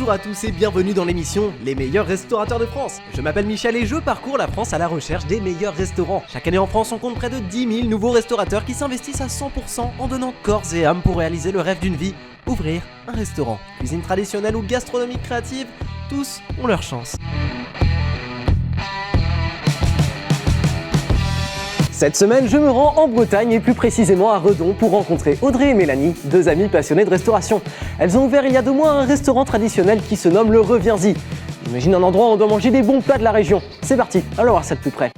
Bonjour à tous et bienvenue dans l'émission Les meilleurs restaurateurs de France. Je m'appelle Michel et je parcours la France à la recherche des meilleurs restaurants. Chaque année en France, on compte près de 10 000 nouveaux restaurateurs qui s'investissent à 100% en donnant corps et âme pour réaliser le rêve d'une vie, ouvrir un restaurant. Cuisine traditionnelle ou gastronomie créative, tous ont leur chance. Cette semaine, je me rends en Bretagne et plus précisément à Redon pour rencontrer Audrey et Mélanie, deux amies passionnées de restauration. Elles ont ouvert il y a 2 mois un restaurant traditionnel qui se nomme le Reviens-y. J'imagine un endroit où on doit manger des bons plats de la région. C'est parti, allons voir ça de plus près.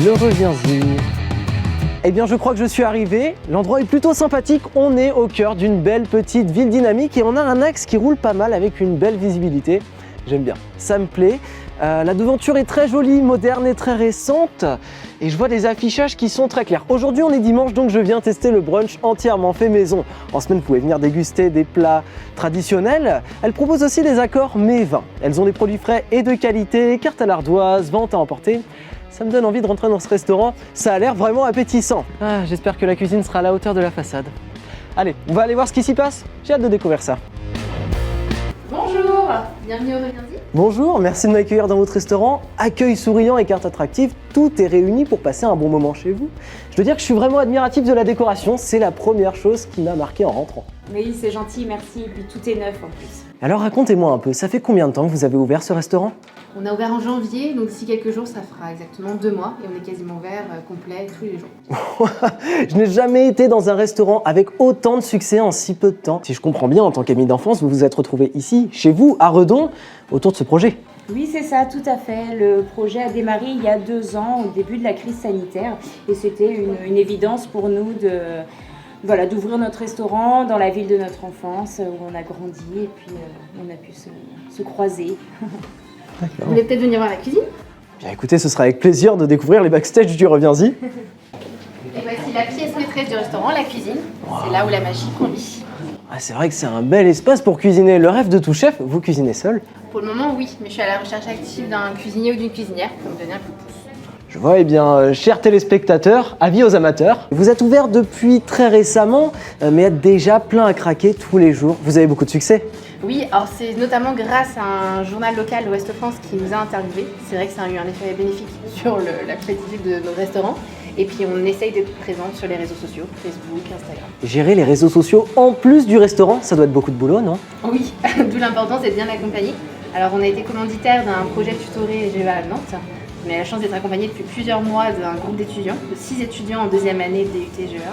Le Reviens-y. Eh bien, je crois que je suis arrivé. L'endroit est plutôt sympathique. On est au cœur d'une belle petite ville dynamique et on a un axe qui roule pas mal avec une belle visibilité. J'aime bien, ça me plaît. La devanture est très jolie, moderne et très récente. Et je vois des affichages qui sont très clairs. Aujourd'hui, on est dimanche, donc je viens tester le brunch entièrement fait maison. En semaine, vous pouvez venir déguster des plats traditionnels. Elle propose aussi des accords mets et vins. Elles ont des produits frais et de qualité, carte à l'ardoise, vente à emporter. Ça me donne envie de rentrer dans ce restaurant. Ça a l'air vraiment appétissant. J'espère que la cuisine sera à la hauteur de la façade. Allez, on va aller voir ce qui s'y passe. J'ai hâte de découvrir ça. Bonjour, bienvenue au Reviens-y. Bonjour, merci de m'accueillir dans votre restaurant. Accueil souriant et carte attractive, tout est réuni pour passer un bon moment chez vous. Je dois dire que je suis vraiment admiratif de la décoration, c'est la première chose qui m'a marqué en rentrant. Oui, c'est gentil, merci, et puis tout est neuf en plus. Alors racontez-moi un peu, ça fait combien de temps que vous avez ouvert ce restaurant ? On a ouvert en janvier, donc d'ici quelques jours, ça fera exactement 2 mois, et on est quasiment ouvert complet tous les jours. Je n'ai jamais été dans un restaurant avec autant de succès en si peu de temps. Si je comprends bien, en tant qu'ami d'enfance, vous vous êtes retrouvé ici, chez vous, à Redon, autour de ce projet. Oui, c'est ça, tout à fait. Le projet a démarré il y a 2 ans, au début de la crise sanitaire, et c'était une évidence pour nous d'ouvrir notre restaurant dans la ville de notre enfance, où on a grandi, et puis on a pu se croiser. Vous voulez peut-être venir voir la cuisine ? Bien écoutez, ce sera avec plaisir de découvrir les backstage du Reviens-y. Et voici la pièce maîtresse du restaurant, la cuisine. Wow. C'est là où la magie prend vie. C'est vrai que c'est un bel espace pour cuisiner. Le rêve de tout chef, vous cuisinez seul ? Pour le moment, oui, mais je suis à la recherche active d'un cuisinier ou d'une cuisinière pour me donner un coup de pouce. Je vois, chers téléspectateurs, avis aux amateurs. Vous êtes ouvert depuis très récemment, mais êtes déjà plein à craquer tous les jours. Vous avez beaucoup de succès ? Oui, alors c'est notamment grâce à un journal local, l'Ouest France, qui nous a interviewés. C'est vrai que ça a eu un effet bénéfique sur la critique de nos restaurants. Et puis on essaye d'être présente sur les réseaux sociaux, Facebook, Instagram. Gérer les réseaux sociaux en plus du restaurant, ça doit être beaucoup de boulot, non ? Oui, d'où l'importance d'être bien accompagné. Alors on a été commanditaire d'un projet tutoré GEA à Nantes. On a la chance d'être accompagné depuis plusieurs mois d'un groupe d'étudiants, de 6 étudiants en 2e année de DUT GEA.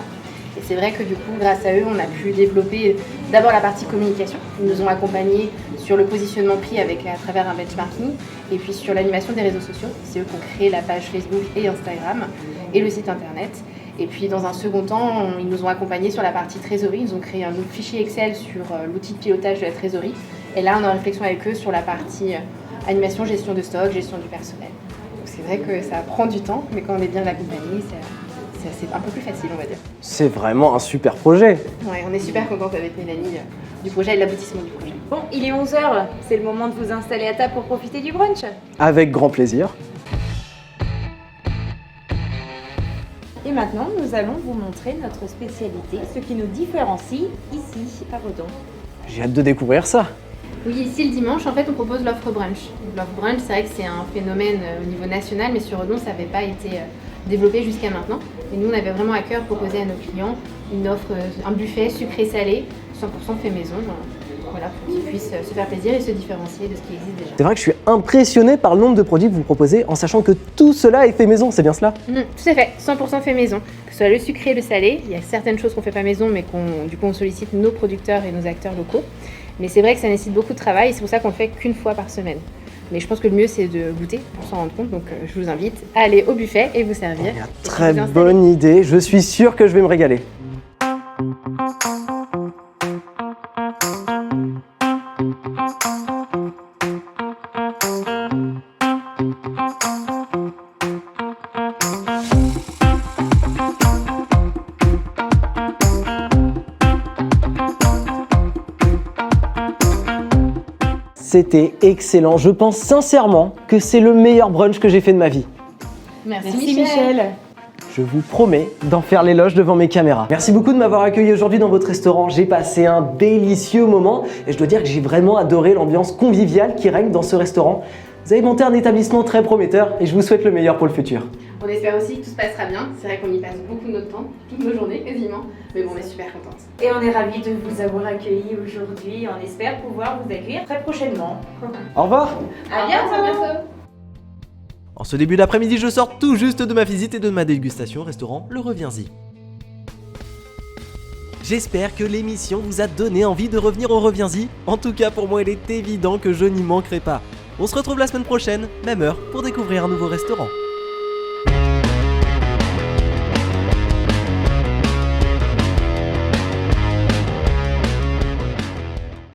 Et c'est vrai que du coup, grâce à eux, on a pu développer d'abord la partie communication. Ils nous ont accompagnés sur le positionnement prix à travers un benchmarking et puis sur l'animation des réseaux sociaux. C'est eux qui ont créé la page Facebook et Instagram et le site internet. Et puis dans un second temps, ils nous ont accompagnés sur la partie trésorerie. Ils ont créé un fichier Excel sur l'outil de pilotage de la trésorerie. Et là, on est en réflexion avec eux sur la partie animation, gestion de stock, gestion du personnel. Donc c'est vrai que ça prend du temps, mais quand on est bien accompagné, c'est un peu plus facile, on va dire. C'est vraiment un super projet. Ouais, on est super contente avec Mélanie du projet et de l'aboutissement du projet. Bon, il est 11h, c'est le moment de vous installer à table pour profiter du brunch. Avec grand plaisir. Et maintenant, nous allons vous montrer notre spécialité, ce qui nous différencie ici, à Redon. J'ai hâte de découvrir ça. Oui, ici le dimanche, en fait, on propose l'offre brunch. L'offre brunch, c'est vrai que c'est un phénomène au niveau national, mais sur Redon, ça n'avait pas été développé jusqu'à maintenant. Et nous, on avait vraiment à cœur de proposer à nos clients une offre, un buffet sucré-salé, 100% fait maison, voilà, pour qu'ils puissent se faire plaisir et se différencier de ce qui existe déjà. C'est vrai que je suis impressionné par le nombre de produits que vous proposez, en sachant que tout cela est fait maison, c'est bien cela ? Tout à fait, 100% fait maison. Que ce soit le sucré et le salé, il y a certaines choses qu'on ne fait pas maison, mais on sollicite nos producteurs et nos acteurs locaux. Mais c'est vrai que ça nécessite beaucoup de travail et c'est pour ça qu'on le fait qu'une fois par semaine. Mais je pense que le mieux, c'est de goûter pour s'en rendre compte. Donc, je vous invite à aller au buffet et vous servir. Très bonne idée. Je suis sûr que je vais me régaler. C'était excellent. Je pense sincèrement que c'est le meilleur brunch que j'ai fait de ma vie. Merci Michel. je vous promets d'en faire l'éloge devant mes caméras. Merci beaucoup de m'avoir accueilli aujourd'hui dans votre restaurant. J'ai passé un délicieux moment et je dois dire que j'ai vraiment adoré l'ambiance conviviale qui règne dans ce restaurant. Vous avez monté un établissement très prometteur et je vous souhaite le meilleur pour le futur. On espère aussi que tout se passera bien. C'est vrai qu'on y passe beaucoup de notre temps, toutes nos journées quasiment. Mais bon, on est super contente. Et on est ravis de vous avoir accueillis aujourd'hui. On espère pouvoir vous accueillir très prochainement. Au revoir. À bientôt. En ce début d'après-midi, je sors tout juste de ma visite et de ma dégustation au restaurant Le Reviens-y. J'espère que l'émission vous a donné envie de revenir au Reviens-y. En tout cas, pour moi, il est évident que je n'y manquerai pas. On se retrouve la semaine prochaine, même heure, pour découvrir un nouveau restaurant.